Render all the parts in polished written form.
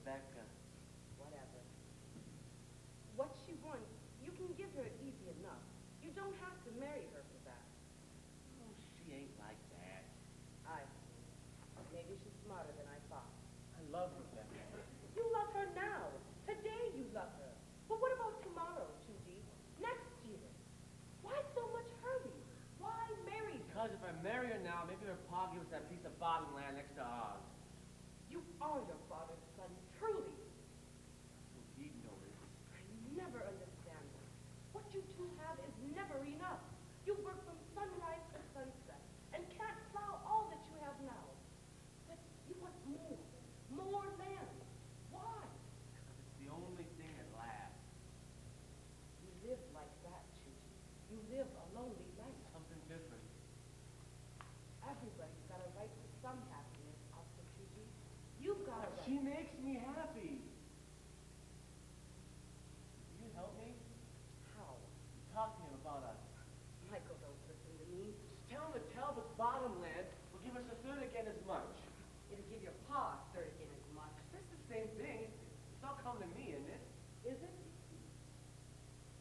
Rebecca. Whatever. What she wants, you can give her easy enough. You don't have to marry her for that. Oh, she ain't like that. I see. Maybe she's smarter than I thought. I love Rebecca. You love her now. Today you love her. But what about tomorrow, Chuji? Next year? Why so much hurry? Why marry her? Because if I marry her now, maybe her pa gives us that piece of bottom land next to ours. You are your father's son, truly. Well, he'd know this. I never understand that. What you two have is never enough. You work from sunrise to sunset and can't plow all that you have now. But you want more. More land. Why? Because it's the only thing that lasts. You live like that, Chuji. You live a lonely life. Something different. Everybody's got a right to some happiness, Officer Chuji. You've got a right. She makes me happy. Will you help me? How? Talk to him about us. Michael don't listen to me. Just tell him that Talbot's bottom land will give us a third again as much. It'll give your pa a third again as much. That's the same thing. It's all coming to me, isn't it? Is it?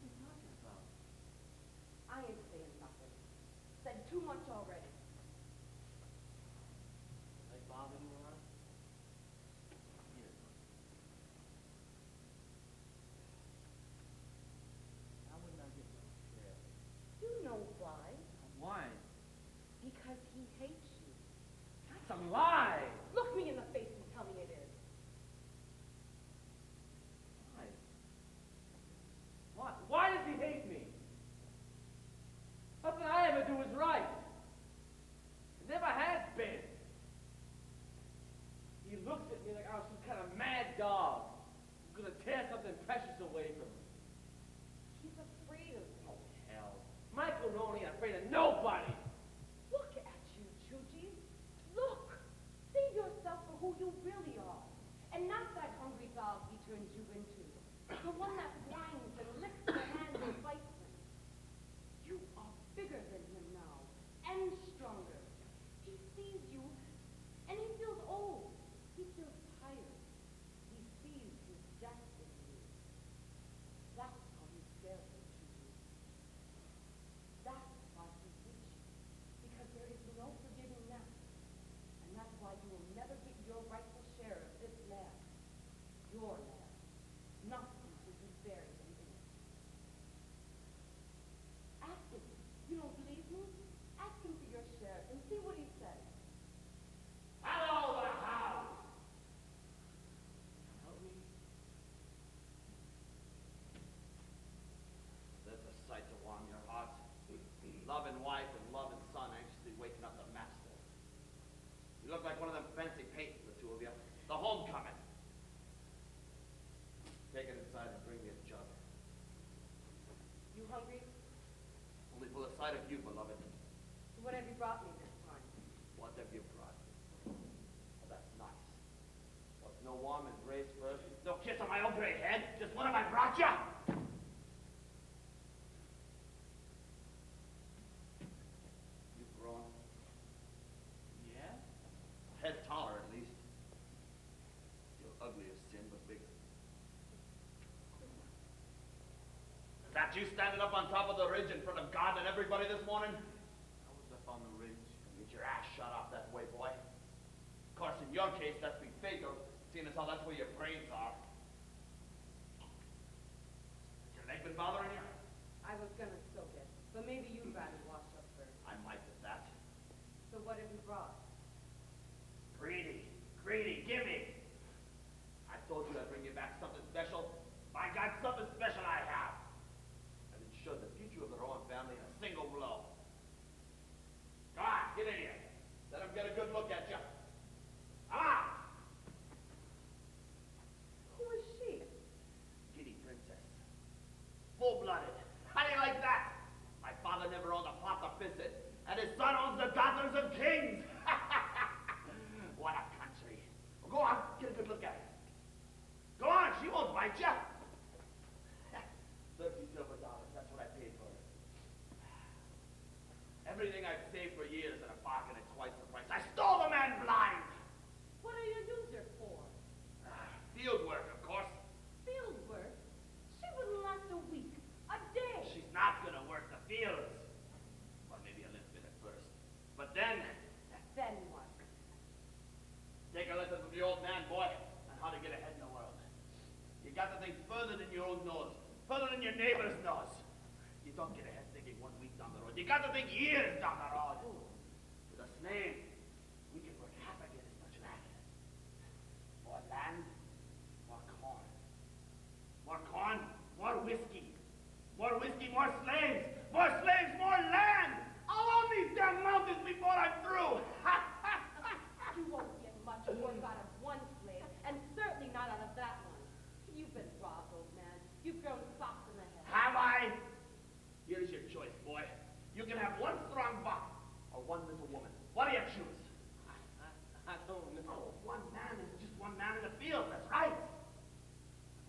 What are you talking about? I ain't saying nothing. Said too much already. Did I bother you, Ron? Here. How would I get no share? You know why. Why? Because he hates you. That's a lie! Look me in the face and tell me it is. Why? Why? Why does he hate me? Nothing I ever do is right. It never has been. He looks at me like I was some kind of mad dog who's gonna tear something precious away from me. He's afraid of you. Oh, hell. Michael Roney ain't afraid of nobody. Look at you, Chuji. Look. See yourself for who you really are. And not that hungry dog he turned you into. The one that whines and licks the hand and bites him. You are bigger than him now. And stronger. He sees you, and he feels old. He feels tired. He sees his death in you. That's how he scares you, Chuji. That's why he hates you. Because there is no forgiving that. And that's why you will never get your rightful share of this land. Your land. Nothing will be buried in it. Ask him. You don't believe me? Ask him for your share and see what he says. Hello, the house! Help me? There's a sight to warm your heart. Loving wife and loving son anxiously waking up the master. You look like one of them fancy paintings, the two of you. The homecoming. Take it inside and bring me a jug. You hungry? Only for the sight of you, beloved. What have you brought me this time? What have you brought me? Well, that's nice. What's no warm embrace first? No kiss on my own gray head? Just what have I brought you? You've grown. Yeah? A head taller, at least. Still ugly as sin, but bigger. Is that you standing up on top of the ridge in front of God and everybody this morning? I was up on the ridge. Get your ass shot off that way, boy. Of course, in your case, that's be fatal, seeing as how that's where your brains are. Has your leg been bothering you? I was gonna soak it, but maybe you'd rather wash up first. I might at that. So what have you brought? Greedy, greedy, gimme! I told you I'd bring you back something special. By God, something special I have. And it showed the future of their own family in a single blow. Come on, get in here. Let them get a good look at you. Ah! Who is she? Giddy princess. Full-blooded. How do you like that? My father never owned a pot to piss in, and his son owns the daughters of kings. What a country. Well, go on, get a good look at her. Go on, she won't bite you. $30 silver, that's what I paid for her. Everything I've saved for years in a bargain at twice the price. I stole the man blind. What do you use her for? Field from the old man, boy, on how to get ahead in the world. You got to think further than your own nose, further than your neighbor's nose. You don't get ahead thinking 1 week down the road. You got to think years down the road. With a slave, we can work half again as much land. More land, more corn. More corn, more whiskey. More whiskey, more slaves. More slaves, more land. I'll own these damn mountains before I'm through. You won't get much work out of one slave, and certainly not out of that one. You've been robbed, old man. You've grown soft in the head. Have I? Here's your choice, boy. You can have one strong buck or one little woman. What do you choose? I don't know. Oh, one man is just one man in the field, that's right.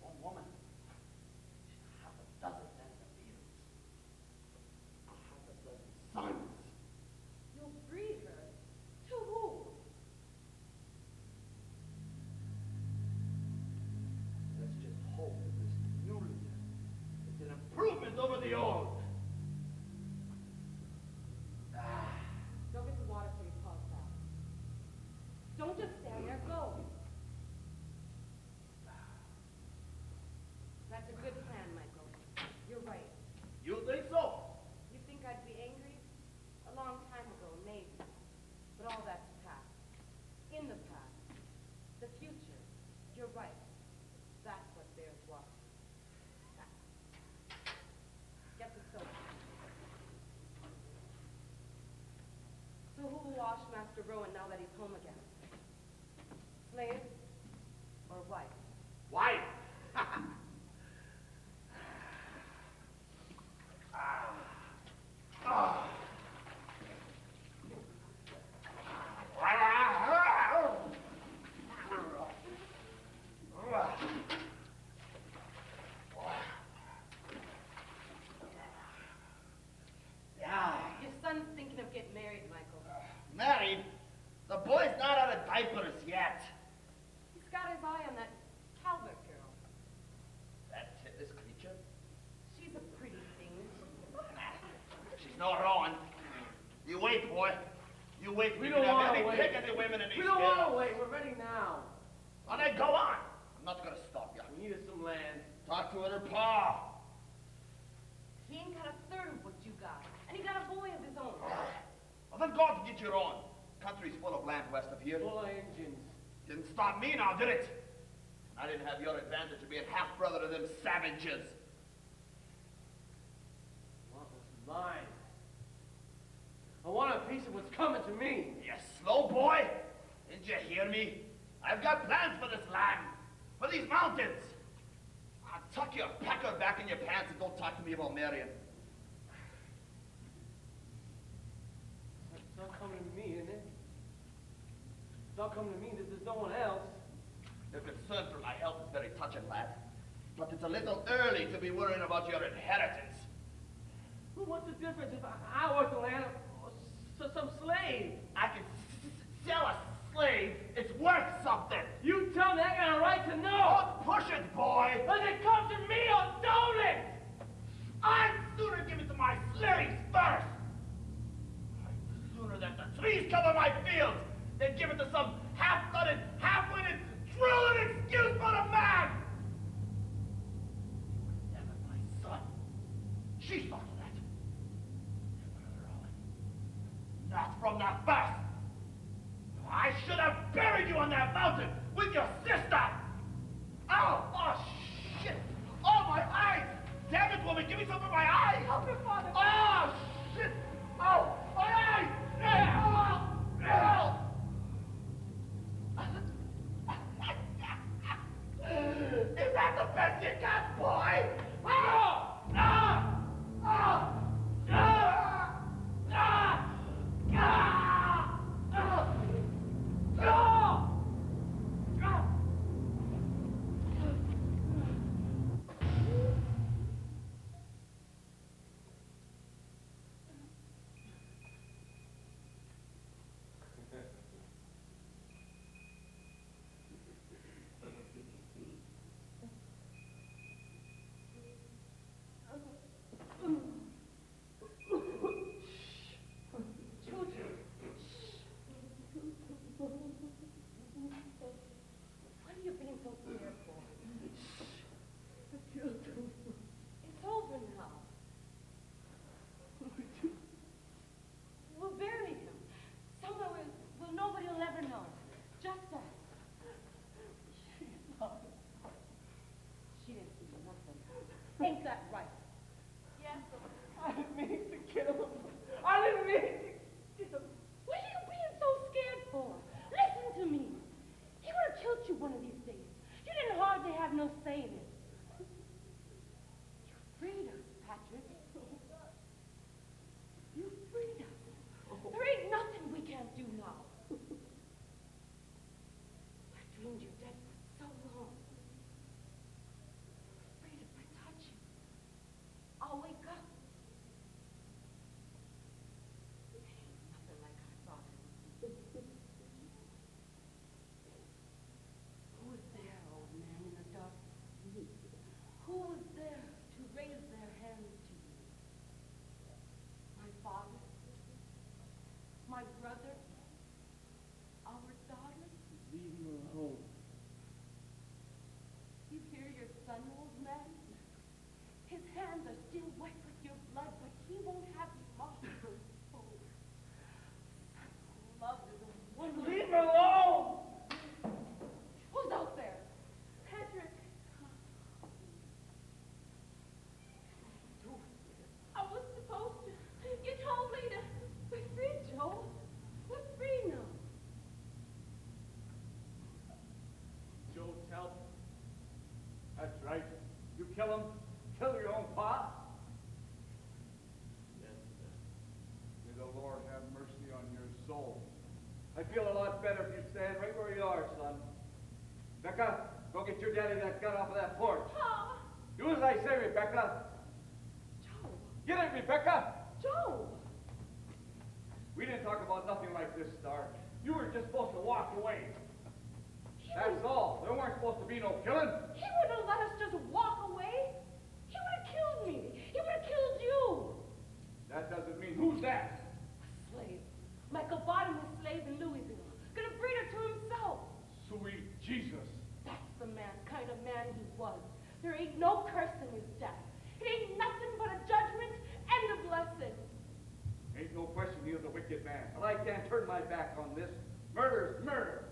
One woman. Half a dozen men in the fields. Half a dozen sons. You'll breed her. To who? Let's just hope that this new leader is an improvement over the old. Go get the water for your paws out. Don't just stand there. Go. That's a good plan, Michael. You're right. You think so? You think I'd be angry? A long time ago, maybe. But all that's past. In the past. The future. You're right. That's what bears watching. Get the soap. So who will wash Master Rowan now that he's home again? Slave or wife? Why? Your son's thinking of getting married, Michael. Married? The boy's not out of diapers yet. He's got his eye on that Talbot girl. That titless creature? She's a pretty thing. She's no Rowan. You wait, boy. You wait. We You don't can have want to any wait. pick of the women in these We don't want to fields. wait. We're ready now. Well, then go on. I'm not going to stop you. We need some land. Talk to her pa. He ain't got a third of what you got. And he got a boy of his own. Well, then go out and get your own. Country's full of land west of here. Full of engines. Didn't stop me now, did it? I didn't have your advantage of being half-brother to them savages. What was mine? I want a piece of what's coming to me. You slow boy? Didn't you hear me? I've got plans for this land, for these mountains. I'll tuck your pecker back in your pants and don't talk to me about marrying. It's all coming to me, isn't it? It's all coming to me. There's no one else. Your concern for my health is very touching, lad. But it's a little early to be worrying about your inheritance. Well, what's the difference if I work the land or some slave? I can sell a slave. It's worth something. You tell me I got a right to know. Don't push it, boy. Does it come to me or don't it? I'd sooner give it to my slaves first. I'd sooner that the trees cover my fields than give it to some half-blooded, half-witted, drooling excuse for a man. Never my son. She thought of that. Never Rowan. Not from the first. I should have buried you on that mountain with your sister. Oh, shit. Oh, my eyes. Damn it, woman, give me some of my eyes. Help your father. Oh, shit. Oh, my eyes. Oh, oh. Is that the best you got, boy? Oh, ah, ah, ah, ah, ah, ah, ah. kill him? Kill your own pa? Yes, sir. May the Lord have mercy on your soul. I feel a lot better if you stand right where you are, son. Rebecca, go get your daddy that gun off of that porch. Pa! Do as I say, Rebecca. Joe! Get it, Rebecca! Joe! We didn't talk about nothing like this, Star. You were just supposed to walk away. That's all. There weren't supposed to be no killing. He wouldn't have let us just walk away. He would have killed me. He would have killed you. That doesn't mean who's that? A slave. Michael bought him a slave in Louisville. Gonna breed her to himself. Sweet Jesus. That's the kind of man he was. There ain't no curse in his death. It ain't nothing but a judgment and a blessing. Ain't no question he was a wicked man, but I can't turn my back on this. Murder's murder.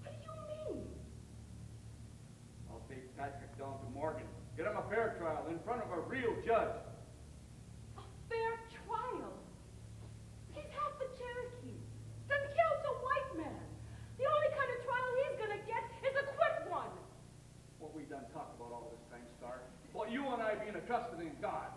What do you mean? I'll take Patrick down to Morgan. Get him a fair trial in front of a real judge. A fair trial? He's half a Cherokee. Then kills a white man. The only kind of trial he's gonna get is a quick one. What we done talk about all this time, Star? Well, you and I being a trusted in God.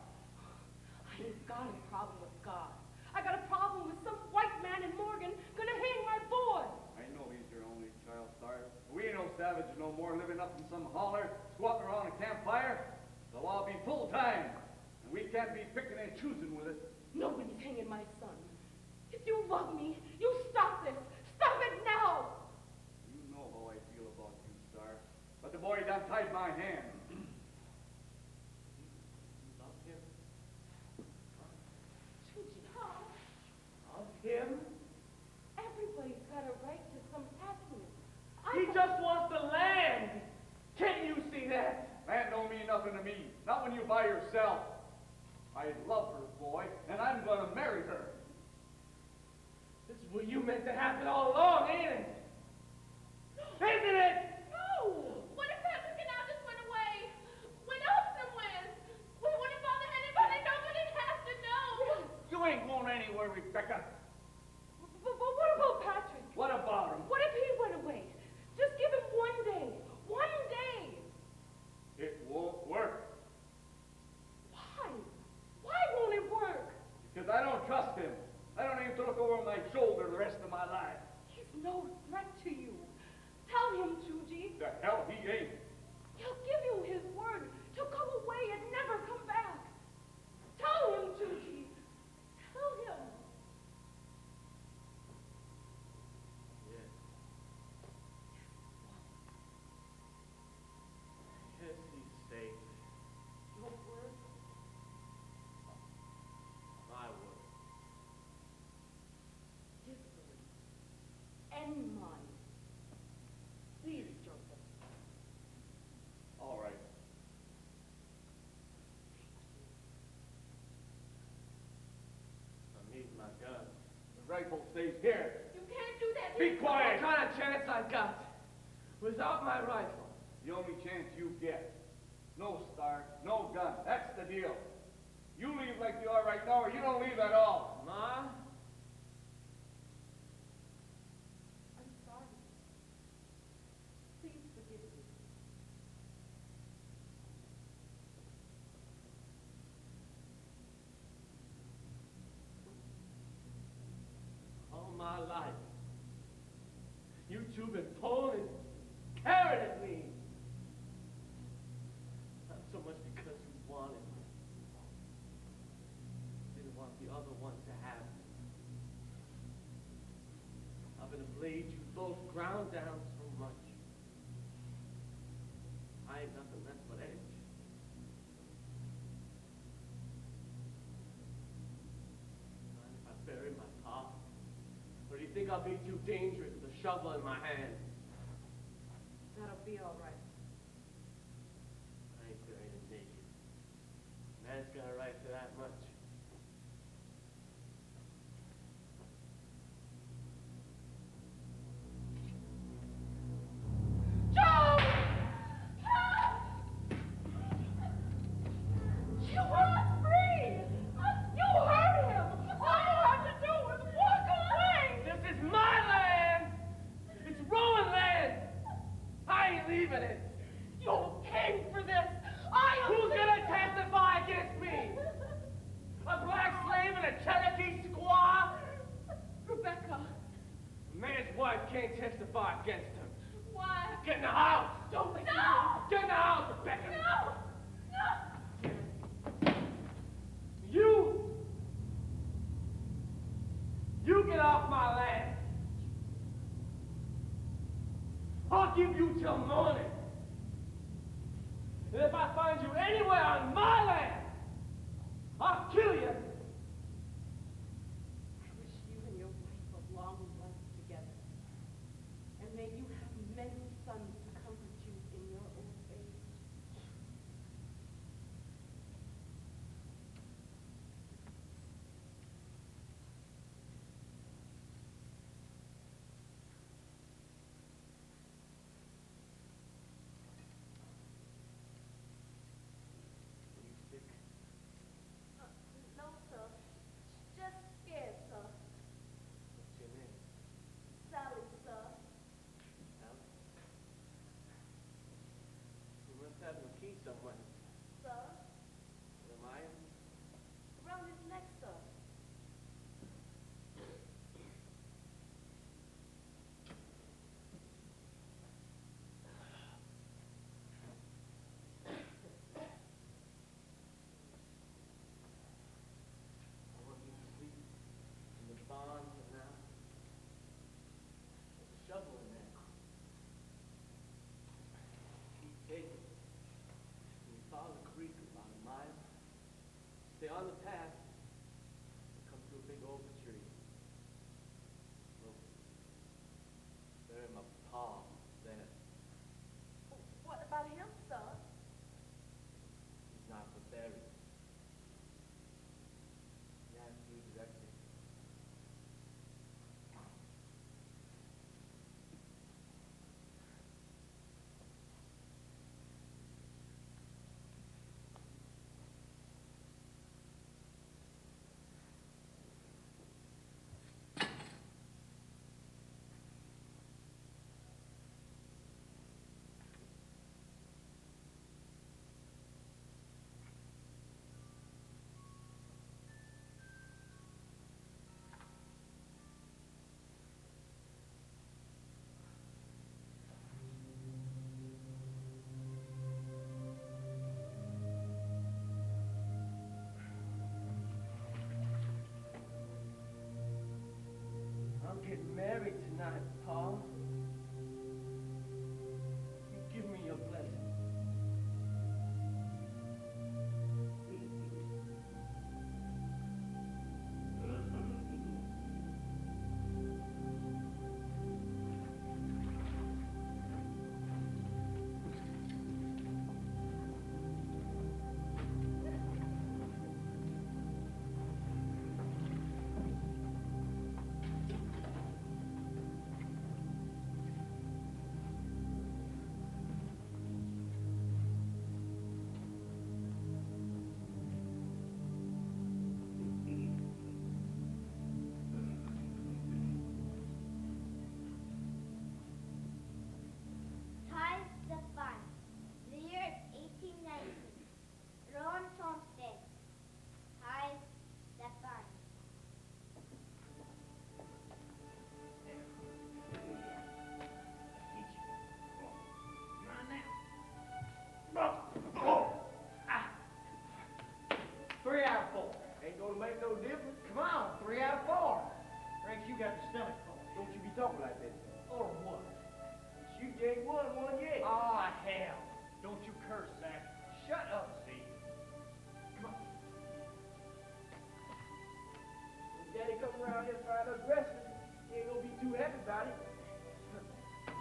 I ain't got a problem with God. I got a problem with some white man in Morgan gonna hang my boy. I know he's your only child, Star. We ain't no savages no more living up in some holler, squatting around a campfire. The law be full time, and we can't be picking and choosing with it. Nobody's hanging my son. If you love me, you stop this. Stop it now. You know how I feel about you, Star. But the boy done tied my hand. Love him? Chuchi, huh? Love him? Everybody's got a right to some happiness. He just wants the land. Can't you see that? Land don't mean nothing to me. Not when you by yourself. I love her, boy, and I'm gonna marry her. This is what you meant to happen all along, ain't it? Isn't it? No! What if Patrick and Al just went away? Went off somewhere? What if Father anybody nobody'd have to know? You ain't going anywhere, Rebecca. But what about Patrick? What about him? What if he went away? Just give him 1 day. 1 day. It won't work. Why? Why won't it work? Because I don't trust him. I don't even look over my shoulder the rest of my life. He's no threat to you. Tell him, Chuji. The hell he ain't. He'll give you his word to go away and never come back. Tell him, Chuji. Tell him. Yes. Yes, he's safe. Your word? My word. His word. And mine. Please, Joseph. All right. I'm needing my gun. The rifle stays here. You can't do that. Be quiet. What kind of chance I got without my rifle? The only chance you get. No Star, no gun. That's the deal. You leave like you are right now, or you don't leave at all. Ma? I'm sorry. Please forgive me. All my life, you two been pulling and carrying at me. Not so much because you wanted me. Didn't want the other one to have me. I've been a blade you both ground down so much. I ain't nothing left but edge. Mind if I bury my pa? Or do you think I'll be too dangerous with a shovel in my hand? That'll be all right. I ain't burying him naked. Man's got a right to that much. Joe! You were free! You hurt him! All you have to do is walk away! This is my land! It's Rowan land! I ain't leaving it! You'll pay for this! Get in the house! Don't listen. No! Get in the house, Rebecca! No! No! You get off my land. I'll give you till morning. And if I find you anywhere on my land, I'll kill you. I wish you and your wife a long life together. And may you have many sons to comfort you in your old age. Are you sick? No, sir. Just scared, sir. What's your name? Sally, sir. Alice? You must have the key somewhere. Sir. Where am I? Around his neck, sir. I want you to sleep in the barn for now. There's a shovel in there. You take it. And you follow the creek about a mile. Stay on the path. And come to a big oak tree. Look. Bury my pa there. What about him, sir? He's not for buried. He asked you directly. I'm getting married tonight, Pa. You give me your blessing. Hi, Stefan. The year is 1890. Ron Tomstead. Hi, Stefan. Three out of four. Ain't gonna make no difference. Come on, 3 out of 4. Thinks you got the stomach for it. Don't you be talking like that. Or what? Shoot, you ain't won one yet. Oh, hell. Don't you curse, Zach. Shut up, see. Come on. When Daddy comes around here and find us wrestling, he ain't gonna be too happy about it.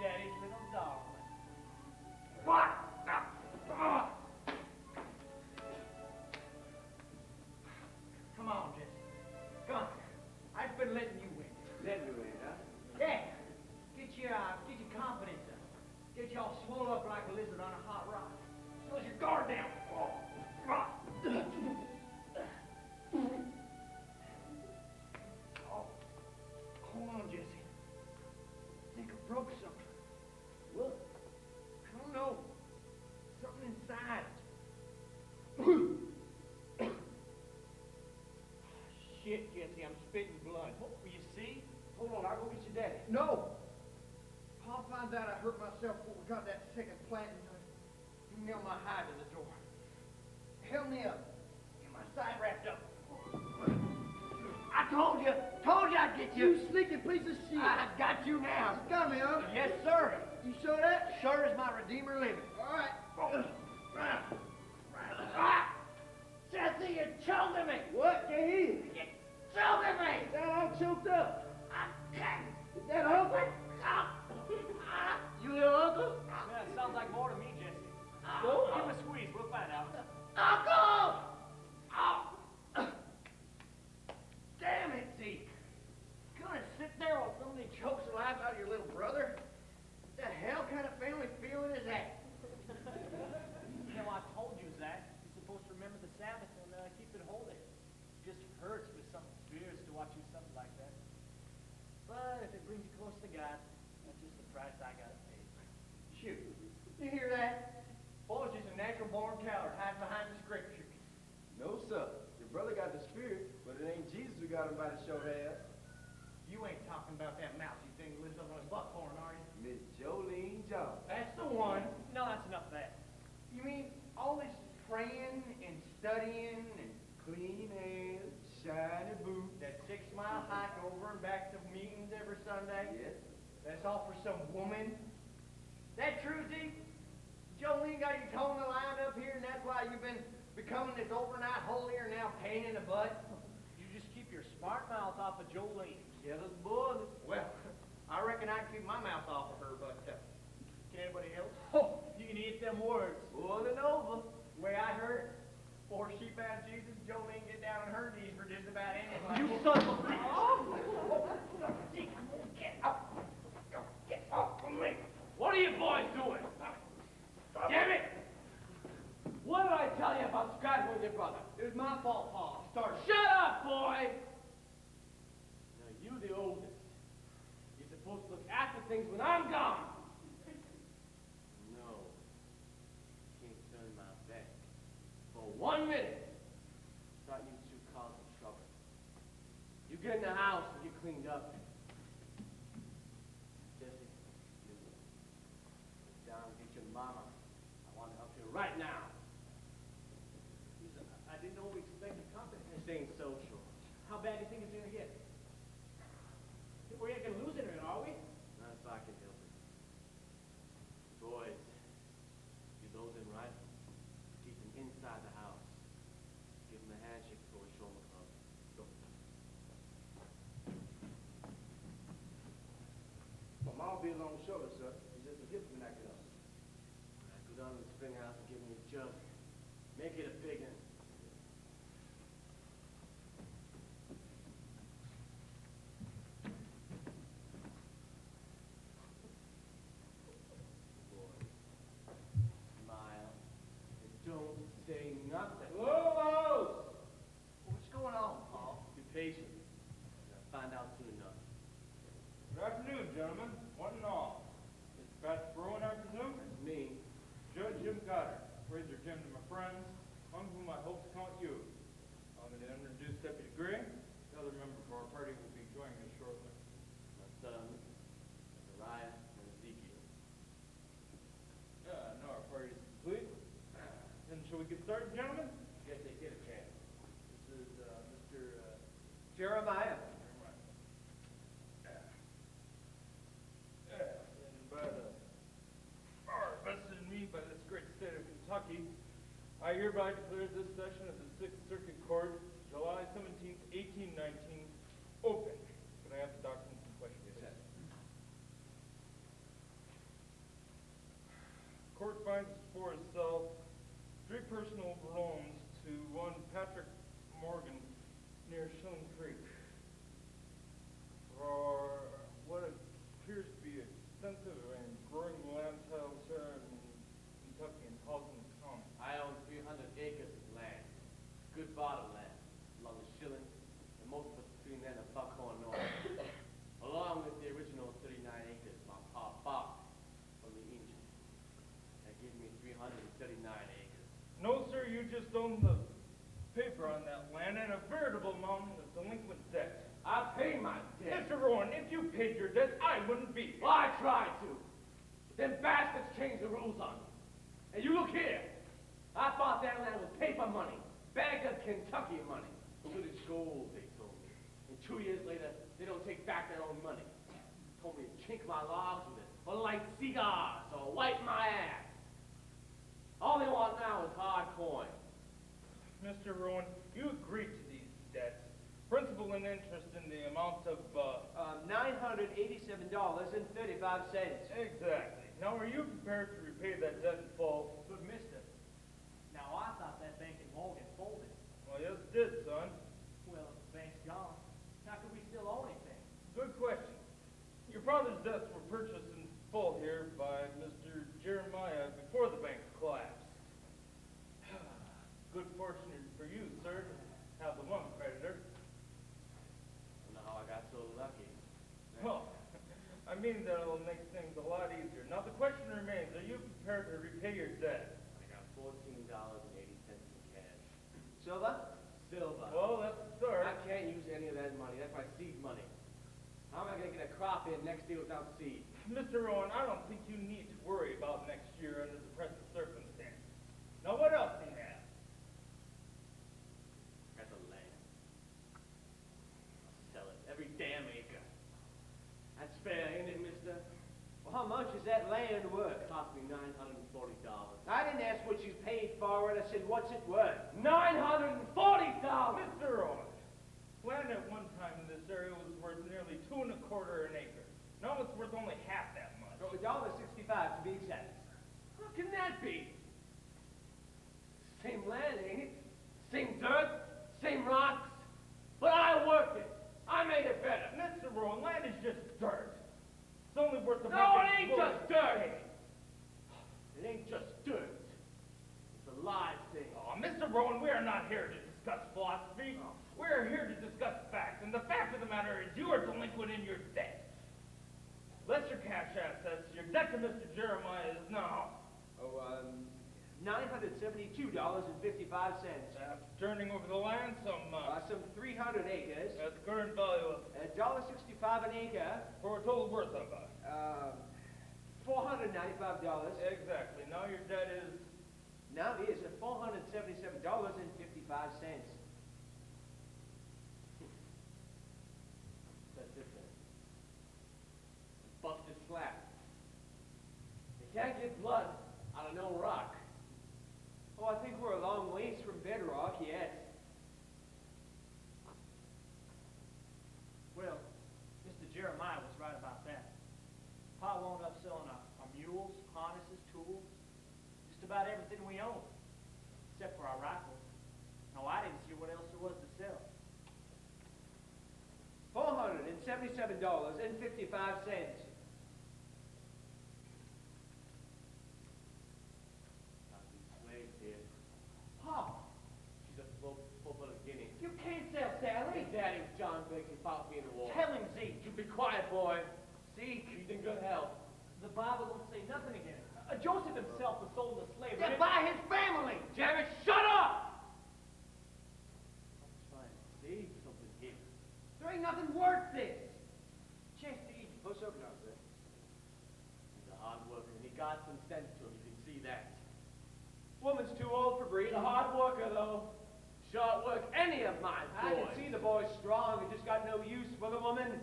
Daddy's little darling. What? Come on, Jesse. Come on. I've been letting you win. Letting you in, huh? Yeah. Get your confidence up. Get you all swole up like a lizard on a hot rock. Slows your guard down. Oh. Oh. Hold on, Jesse. I think I broke something. What? I don't know. Something inside. Shit, Jesse, I'm spitting blood. Will you see? Hold on, I'll go get your daddy. No! Pa finds finds out I hurt myself before we got that second planting done, he nailed my hide to the door. Held me up. Get my side wrapped up. I told you I'd get you. You sneaky piece of shit. I got you now. You got me, huh? Yes, sir. You sure that? Sure as my Redeemer living. All right. Jesse, you choked me. What? Can't hear you. You choked me. Sound all choked up. Is that uncle? You little uncle? Yeah, it sounds like more to me, Jesse. No? Give him a squeeze. We'll find out. Uncle! Oh. Damn it, Zeke. Gonna sit there while somebody chokes the life out of your little brother? What the hell kind of family feeling is that? You know, I told you, Zach. You're supposed to remember the Sabbath and keep it holy. It just hurts for some spirits to watch you something like that. But if it brings you close to God, that's just the price I gotta pay. Shoot. You hear that? Boy's just a natural born coward hiding behind the scriptures. No, sir. Your brother got the spirit, but it ain't Jesus who got him by the short ass. You ain't talking about that mousy thing that lives up on his buckhorn, are you? Miss Jolene Jones. That's the one. No, that's enough of that. You mean all this praying and studying and Clean hands, shiny boots. that 6-mile hike over and back to meetings every Sunday? Yes, That's all for some woman? That true, Zeke? Jolene got you towing the line up here, and that's why you've been becoming this overnight holier now pain in the butt? You just keep your smart mouth off of Jolene. jealous boy. Well, I reckon I can keep my mouth off of her, but can anybody else? Oh, you can eat them words. Born and over. The way I heard it, before she found Jesus, Jolene get down on her knees for just about anything. You son of a bitch. Zeke, get up. Get off from me. What are you boys doing? Damn it! What did I tell you about scrapping with your brother? It was my fault, Pa. Started. Shut up, boy! Now, you the oldest. You're supposed to look after things when I'm gone. No. Can't turn my back. For 1 minute. Thought you two causing trouble. You get in the house and get cleaned up. Jesse, you sit down and get your mama. I want to help you right now. Listen, I didn't know we expected company. This ain't social. How bad do you think it's gonna get? We ain't gonna lose anything, are we? Not if I can help it. Boys, you load them right. Keep them inside the house. Give them a handshake before we show them a club. Go. My mom be along shoulder, sir. It's just a gift when I get up. All right, go down to the spring house and give me a jug. Make it a big one. Boy, smile and don't say nothing. Lobos! What's going on, Paul? Be patient. I'll find out soon enough. Good afternoon, gentlemen, one and all. It's Pat Bruin, I presume? That's me. Judge Jim Cotter. Razor Jim to my friends, among whom I hope to count you. I'm going to introduce Deputy Gray. The other member of our party will be joining us shortly. My son, Zariah, and Ezekiel. Now our party is complete. And shall we get started, gentlemen? Guess they get a chance. This is Mr. Jeremiah. And by the power vested in me by this great state of Kentucky, I hereby declare this session of the Sixth Circuit Court, July 17th, 1819, open. Can I have the documents in question, please? Court finds for itself 3 personal wrongs to one Patrick Morgan near Shilling Creek for what appears to be extensive and growing land titles here in Kentucky and Halton County. I own 300 acres of land. Good bottom land, along with Shilling, and most of us between then and Buckhorn North, along with the original 39 acres my pa bought from the Indians. That gives me 339 acres. No, sir, you just own the paper on that land and a veritable mountain of delinquent debt. I pay my debt. Mr. Rowan, if you paid your debt, I wouldn't be here. Well, I tried to. Them bastards changed the rules on me. And you look here. I bought that land with paper money. Bagged up Kentucky money. Good as gold, they told me. And 2 years later, they don't take back their own money. Told me to chink my logs with it, or light cigars, or wipe my ass. All they want now is hard coin. Mr. Rowan, you agreed to these debts. Principal and interest in the amount of, $987.35. Exactly. Now, are you prepared to repay that debt in full? But mister, now I thought that bank in Morgan folded. Well, yes, it did, son. Well, if the bank's gone, how could we still own anything? Good question. Your father's debts were purchased in full here by Mr. Jeremiah before the bank collapsed. Good fortune for you, sir, to have the one creditor. I don't know how I got so lucky. Well, I mean that'll make things a lot easier. Now the question remains, are you prepared to repay your debt? I got $14.80 in cash. Silver? Silver. Well, that's a start. I can't use any of that money. That's my seed money. How am I going to get a crop in next year without seed? Mr. Rowan, I don't think you need to worry about next year under the present circumstances. Now what else do you have? I got the land. I'll sell it. Every damn acre. That's fair, ain't it, mister? Well, how much is that land worth? It cost me $940. I didn't ask what you paid for it. I said, what's it worth? $940! Mr. Rowan, land at one time in this area was worth nearly 2 1/4 an acre. Now it's worth only half that much. Oh, $1.65 to be exact. How can that be? Same land, ain't it? Same dirt, same rocks. But I worked it. I made it better. Mr. Rowan, land is just dirt. It's only worth the No, market it ain't will just dirt. pay. It ain't just dirt. It's a live thing. Oh, Mr. Rowan, we are not here to discuss philosophy. We are here to discuss facts, and the fact of the matter is you are delinquent in your debt. Less your cash assets, your debt to Mr. Jeremiah is now. $972.55. After turning over the land, some 300 acres. at the current value of, $1.65 an acre. for a total worth of, $495. exactly. Now your debt is, Now it is at $477.55. That's it then. Busted slap. You can't get blood out of no rock. Oh, I think we're a long ways from bedrock yet. Well, Mr. Jeremiah was right about that. Pa wound up selling our mules, harnesses, tools, just about everything we own, except for our rifles. No, I didn't see what else there was to sell. $477.55. Got these slaves here. Pa, She's a full-blooded guinea. you can't sell Sally. His daddy was John Biggs and fought me in the war. Tell him, Zeke. You be quiet, boy. Zeke, he's in good health. The Bible don't say nothing against it. Joseph himself was sold to slavery. They're by his family. Damn it, shut up! I'm trying to save something here. There ain't nothing worth this. Chance to eat. What's up now, sir? He's a hard worker, and he got some sense to him. You can see that. Woman's too old for He's breeding. a hard worker, though. Shan't work any of my I boys. can see the boy's strong and just got no use for the woman.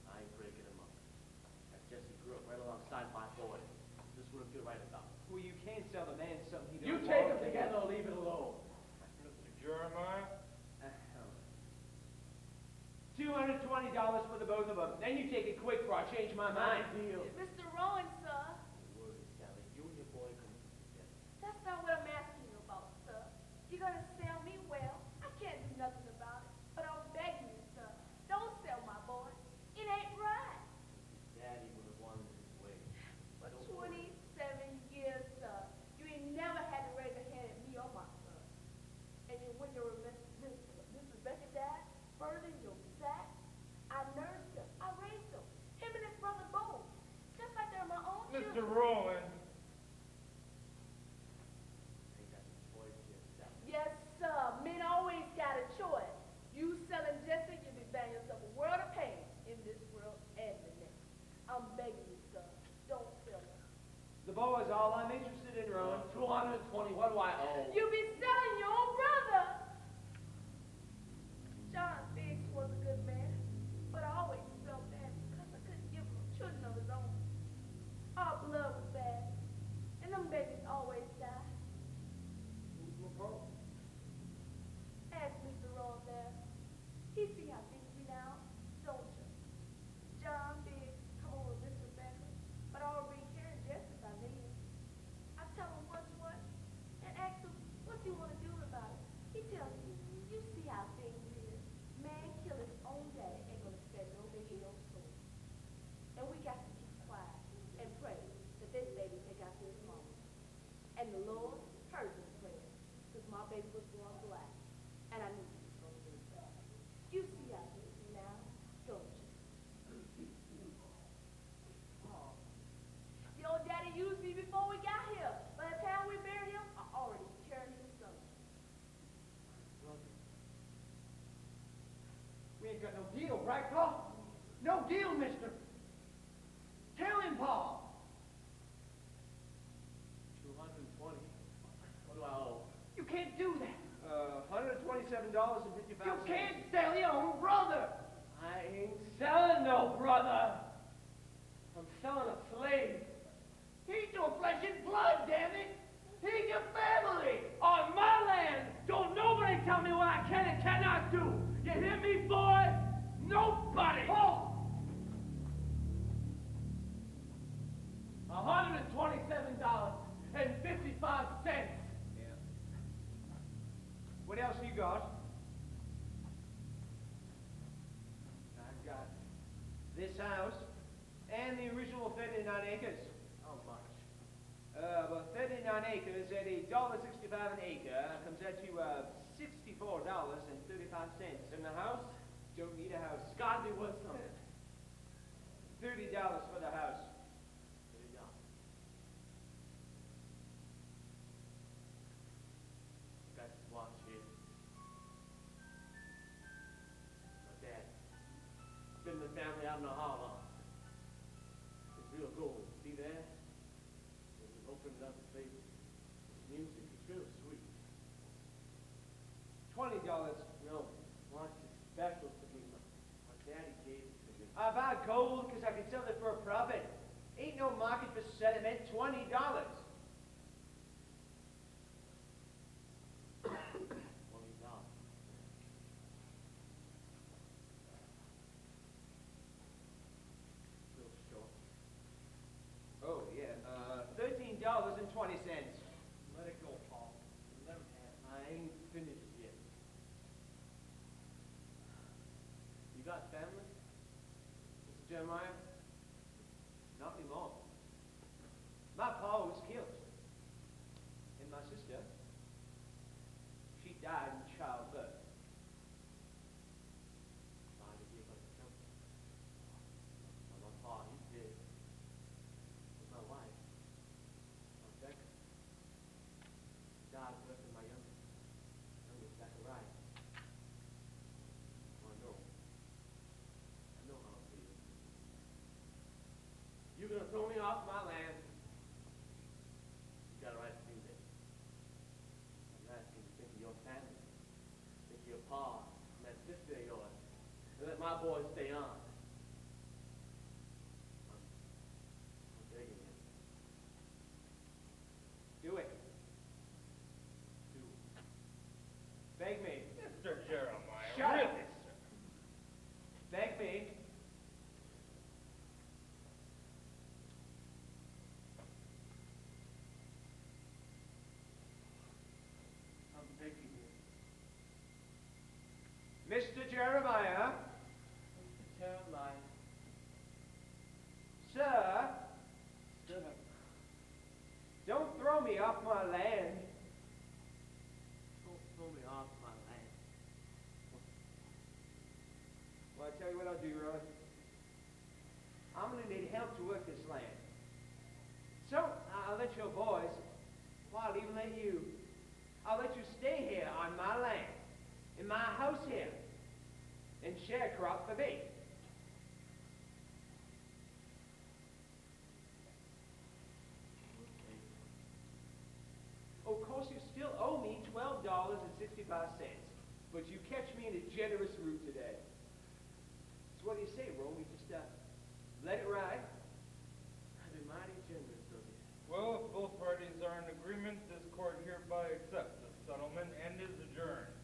I ain't breaking him up. That Jesse grew up right alongside my boys. This wouldn't feel right about him. Well, you can't sell the man something he You don't take want. them together or leave it alone. Mr. Jeremiah, $220 for the both of them. Then you take it quick before I change my mind. Deal. Mr. Rowan, sir, Word, Sally. You and your boy come together. that's not what I'm asking you about, sir. You're gonna sell me, well, I can't do nothing about it. But I'm begging you, sir, don't sell my boy. It ain't right. Daddy would have wanted his way. For Don't worry. 27 years, sir, you ain't never had to raise a hand at me or my son. And then when your Miss Rebecca died, further your back, I nursed him, I raised him, him and his brother both, just like they're my own Mr. children. Rowan, Ain't got no choice here, Sally. Yes, sir, men always got a choice. You selling Jesse, you'll be buying yourself a world of pain in this world and the next. I'm begging you, sir, don't sell him. boys, all I'm interested in, Rowan. 220, what do I owe? You be selling your own brother. John Biggs was a good man, but I always felt bad because I couldn't give him children of his own. Our blood was bad, and them babies always die. Who's my bro? Ask Mr. Rowan there. He see how things be now, don't you? John Biggs come over with Miss Rebecca, but I already carrying Jess if I need him. I tell him what's what, and ask him what you want to do about it. He tells me, you see how things is. Man kill his own daddy ain't gonna spare no baby no soul. And we got to keep quiet and pray that this baby take out his mama. And the Lord heard this prayer, because my baby was born black, and I knew he was gonna do it. You see how things be now, don't you? Oh. The old daddy used me before we got here. By the time we buried him, I already carried his son. We ain't got no deal, right, Pa? No deal, mister. Tell him, Pa. 220. What do I owe? You can't do that. $127.55. You can't sell your own brother. I ain't selling no brother. I'm selling a slave. He's your flesh and blood, damn it. He's your family. On my land, don't nobody tell me what I can and cannot do. You hear me, boy? Nobody. Pa! $127.55. What else you got? I got This house and the original 39 acres. how much? About 39 acres at $1.65 an acre comes out to $64.35. In the house? Don't need a house. It's gotta be worth something. $30 for the house. $30. Got this watch here. My dad. Been in the family I don't know how long. It's real gold. See that? When you open it up, it's flavor. It's music. It's real sweet. $20. No, watch is special to me. My daddy gave it to me. I buy gold because I can sell it for a profit. Ain't no market for sentiment. $20. $20. Real short. Oh yeah. $13.20. Let it go, Paul. Let him have it. I ain't finished yet. You got family? Mr. Jeremiah? Not anymore. My pa was killed. And my sister, she died in childbirth. Sorry to give up the company. My pa, he's dead. But my wife, Rebecca, died birthing my youngest Zachariah. Oh, I know how it feels. You're gonna throw me off my land. You got a right to do that. I'm asking you to think of your family. Think of your pa, and that sister of yours. And let my boys stay on. I'm begging you. Do it. Do. Beg me. Mr. Jeremiah, Shut really, up. sir. Beg me. I'm begging you. Mr. Jeremiah. Mr. Jeremiah. Sir, Sir. don't throw me off my land. Don't throw me off my land. Well, I tell you what I'll do, Roy. I'm going to need help to work this land. So, I'll let your boys, well, I'll even let you, I'll let you stay here on my land, in my house here, and sharecrop for me. 65 cents. But you catch me in a generous mood today. So what do you say, Ro? We just let it ride? I've been mighty generous of you. Well, if both parties are in agreement, this court hereby accepts the settlement and is adjourned.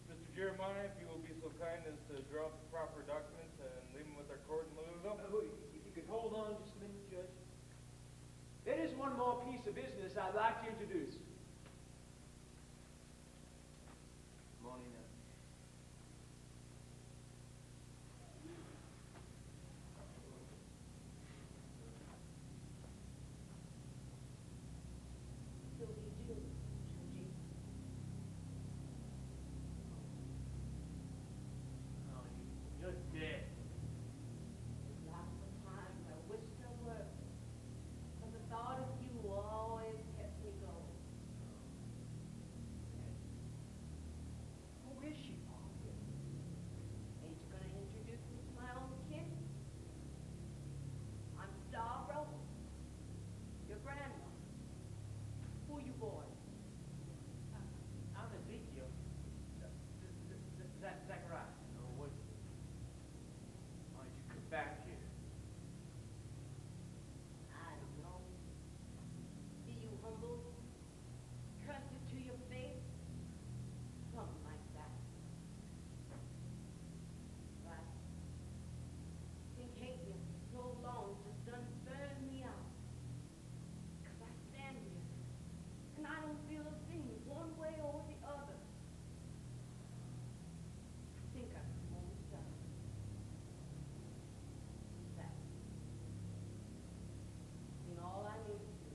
Mr. Jeremiah, if you will be so kind as to draw up the proper documents and leave them with our court in Louisville. If you could hold on just a minute, Judge. There is one more piece of business I'd like to introduce. Morning, So we do, Judy. Oh, you're dead. Lots of times I wish I were, but the thought of you always kept me going. Who is she, Pa? Ain't you gonna introduce me to my own kin? I'm Star Rowan, your grandma. Who you born? I'm Ezekiel. Zachariah. Oh, what? Why'd you come back here? I don't know. See you humble, cuss it to your face, something like that. But I think hating you for so long just done burned me out. 'Cause I stand here and I don't feel a thing one way or the other. I think I'm almost done. That. And all I need to do.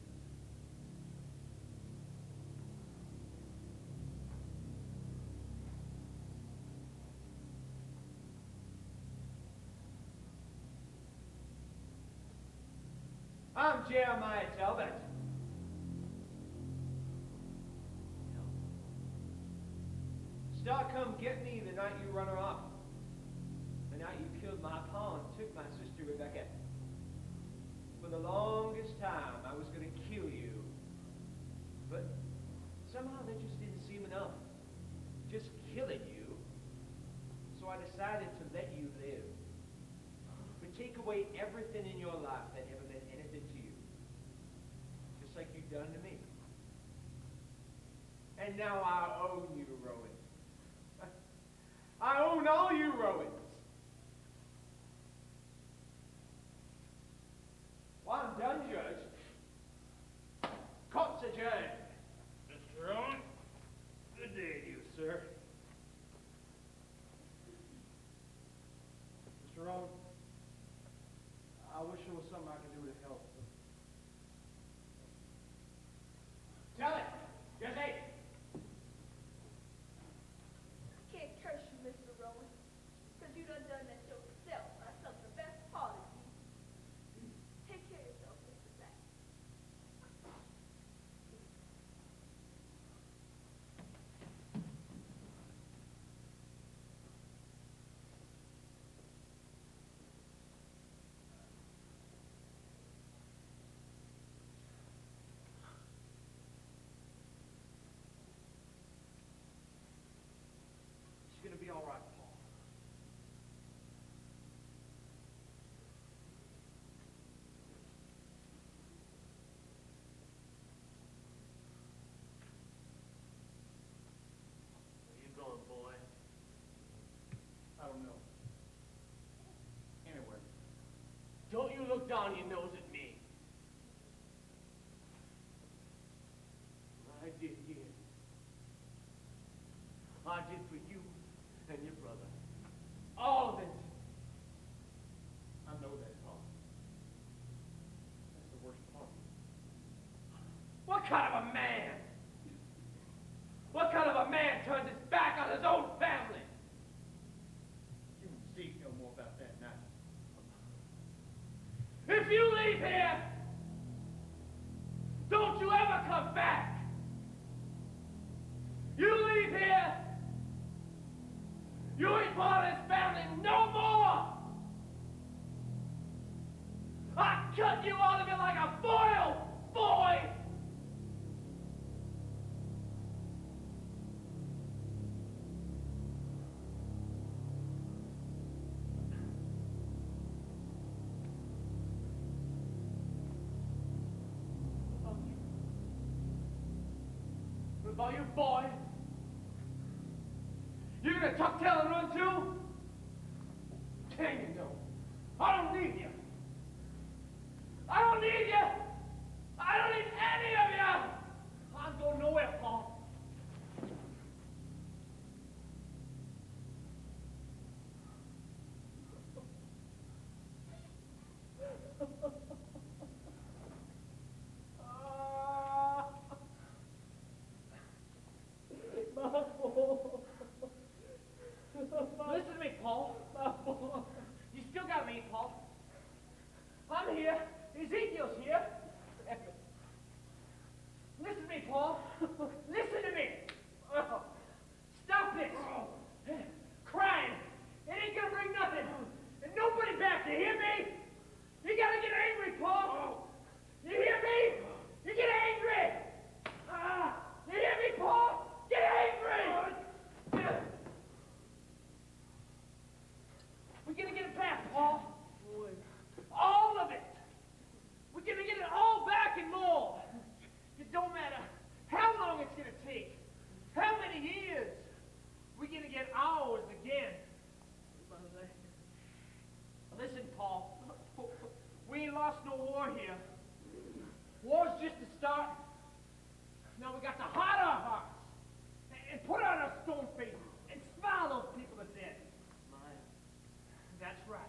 I'm Jeremiah Talbot. Star come get me the night you run her off. The night you killed my pa and took my sister Rebecca. For the longest time, I was going to kill you. But somehow that just didn't seem enough. Just killing you. So I decided to let you live. But take away everything in your life that ever meant anything to you. Just like you've done to me. And now I own you, Rowan. I own all you Rowans. Well, I'm done, Judge. Court's adjourned. Mr. Rowan, good day to you, sir. Mr. Rowan, I wish there was something I could do to help. Tell it. Just say. I can't curse you, Mr. Rowan, because you done that yourself. I took the best part of you. Take care of yourself, Mr. Zach. She's gonna be all right, Paul. Where you going, boy? I don't know. Anywhere. Don't you look down your nose at me. I did here. I did for you and your brother. All of it. I know that, Paul. That's the worst part. What kind of a man? What kind of a man turns his back on his own family? You and Zeke know more about that than I do. If you leave here, don't you ever come back. You leave here, you ain't part of this family no more. I cut you out of it like a boiled boy. What about you, boy? You gonna tuck tail and run too? Dang you, no. I don't need you. I don't need you. I don't need any of you. I'm going nowhere, Paul. Listen to me, Paul. You still got me, Paul. I'm here. Ezekiel's here. Listen to me, Paul. Listen to me. Stop this. Crying. It ain't gonna bring nothing. And nobody back. You hear me? You gotta get angry, Paul. You hear me? You get angry. You hear me, Paul? Get angry. We're gonna get it back, Paul. All of it. We're gonna get it all back and more. It don't matter how long it's gonna take, how many years. We're gonna get ours again. Listen, Paul. We ain't lost no war here. War's just the start. Now we got to hide our hearts and put on our stone faces and smile those people to death. That's right.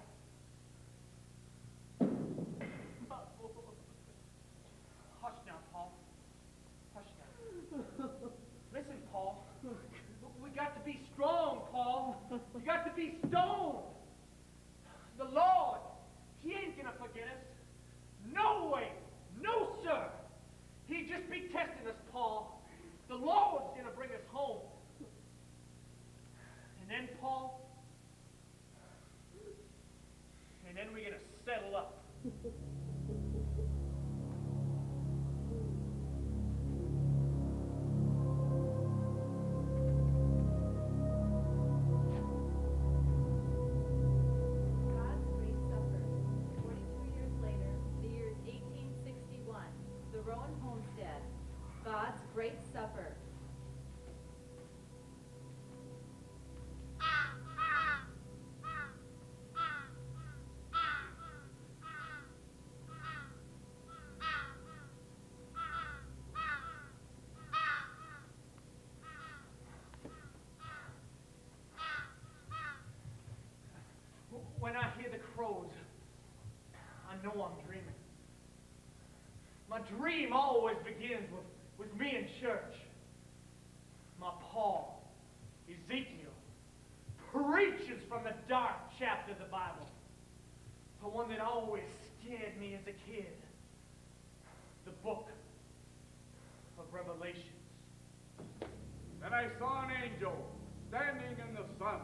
Hush now, Paul. Hush now. Listen, Paul. We got to be strong, Paul. You got to be stoned. The Lord, He ain't gonna forget us. No way. No, sir. He just be testing us, Paul. The Lord's gonna bring us home. And then, Paul, and then we're gonna settle up. God's Great Supper. 42 years later, the year is 1861. The Rowan Homestead. God's Great Supper. When I hear the crows, I know I'm dreaming. My dream always begins with me in church. My Paul, Ezekiel, preaches from the dark chapter of the Bible. The one that always scared me as a kid. The book of Revelations. Then I saw an angel standing in the sun,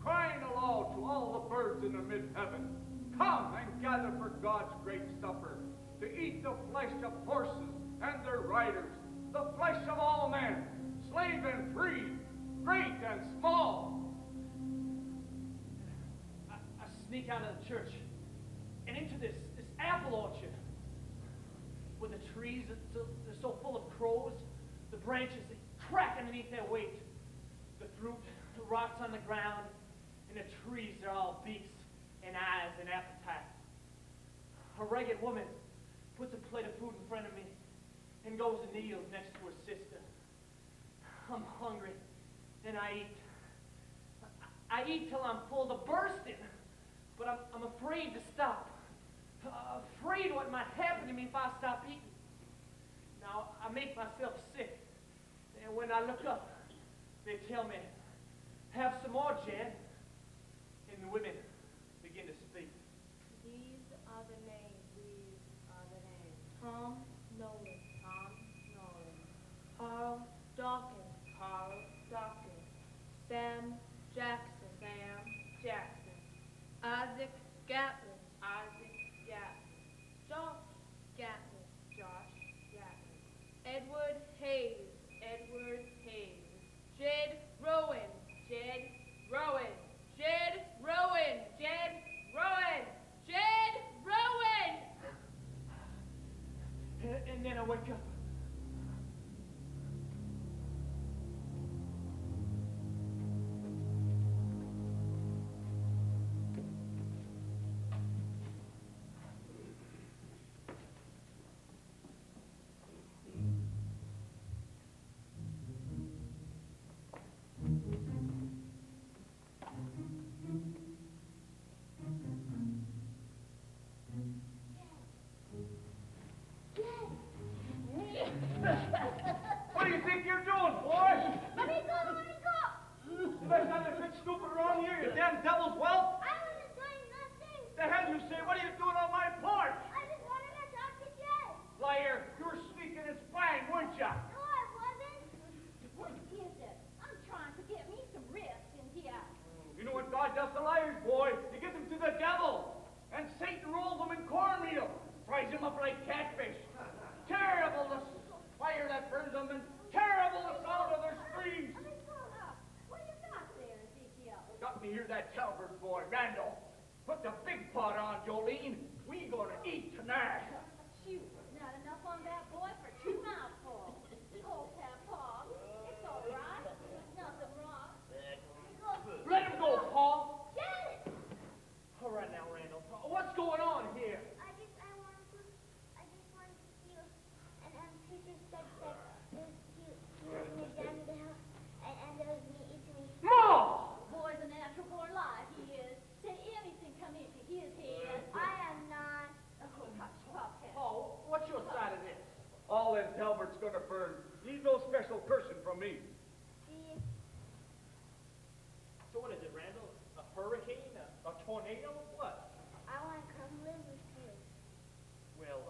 crying aloud to all the birds in the mid-heaven, "Come and gather for God's great supper, to eat the flesh of horses and their riders, the flesh of all men, slave and free, great and small." I sneak out of the church and into this apple orchard where the trees are so full of crows, the branches they crack underneath their weight. The fruit rots on the ground, and the trees are all beaks and eyes and appetite. A ragged woman puts a plate of food in front of me and goes and kneels next to her sister. I'm hungry, and I eat. I eat till I'm full to bursting, but I'm afraid to stop. Afraid what might happen to me if I stop eating. Now, I make myself sick, and when I look up, they tell me, "Have some more, Jan." And the women begin to speak. These are the names. These are the names. Tom Nolan. Tom Nolan. Carl Dawkins. Carl Dawkins. Sam Jackson. Sam Jackson. Isaac Gatlin. Isaac Gatlin. Josh Gatlin. Josh Gatlin. Edward Hayes. Edward Hayes. Jed Rowan. Jed Rowan. Jed Rowan. Jed Rowan. Jed Rowan. And then I wake up. weren't ya? No, I wasn't. What is it? I'm trying to get me some rest in here. You know what God does to liars, boy? He gives them to the devil. And Satan rolls them in cornmeal, fries them up like catfish. Terrible the fire that burns them, and terrible the sound of their screams. What do you got there, Ezekiel? Got me here that Talbot boy, Randall. Put the big pot on, Jolene. We gonna eat tonight. Shoot, not enough on that boy for 2 mouthfuls. Oh, Papa, it's all right. There's nothing wrong. Let him go, Paul. Get it! All right now, Randall. What's going on here? I just wanted to feel, and teacher said that he was me down to the house, and there was me eating me. Ma! Boy's a natural born lie, he is. Say anything come into his head. I am not. Oh, hush, Bobcat. Paul, what's your side of this? All in Talbot's gonna burn. Need no special cursing from me. See, So what is it, Randall? A hurricane? A tornado? What? I want to come live with you. Well,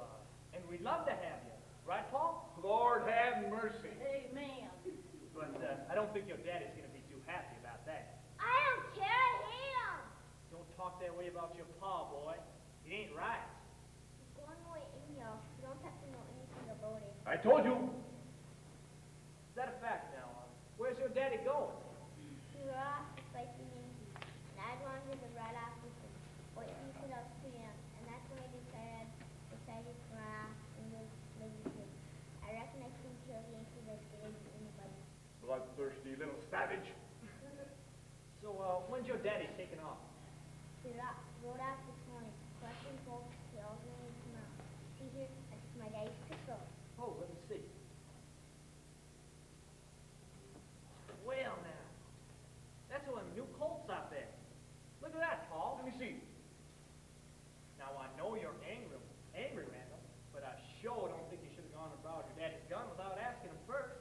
and we'd love to have you. Right, Paul? Lord have mercy. Amen. But I don't think your daddy's going to be too happy about that. I don't care, I hate him. Don't talk that way about your pa, boy. It ain't right. He's going away anyhow. You don't have to know anything about it. I told you. Is that a fact now? Where's your daddy going? You're off fighting me, and I wanted to ride off with him. But he said I was too young, and that's when I decided to run off and live with him. I reckon I can kill the ankles as good as anybody. Bloodthirsty little savage. So, when's your daddy taking off? He rode off this morning, collecting folks to all the way to Mount. See here, that's my daddy's pistol. Oh, let me see. Well, now. That's one of them new Colts out there. Look at that, Paul. Let me see. Now, I know you're angry, Randall, but I sure don't think you should have gone and borrowed your daddy's gun without asking him first.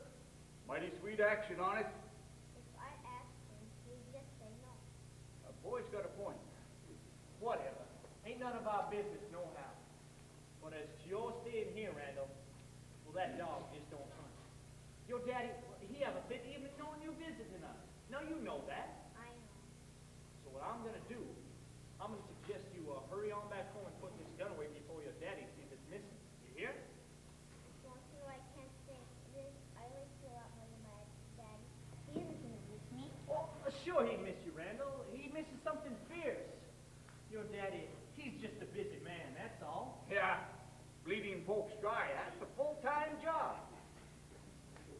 Mighty sweet action on it. If I asked him, he'd just say no. A boy's got a point. Whatever. Ain't none of our business, no how. But as to your staying here, Randall, well, that dog just don't hunt. Your daddy, he haven't been even knowing you visiting us. Now, you know that. I know. So what I'm going to do, I'm going to suggest you hurry on back home and put this gun away before your daddy sees it's missing. You hear? Don't you know I can't stay this? I like you a lot more than my daddy. He isn't gonna miss me. Oh, sure he'd miss you, Randall. He misses something fierce. Your daddy, he's just a busy man, that's all. Yeah. Bleeding folks dry. That's a full-time job.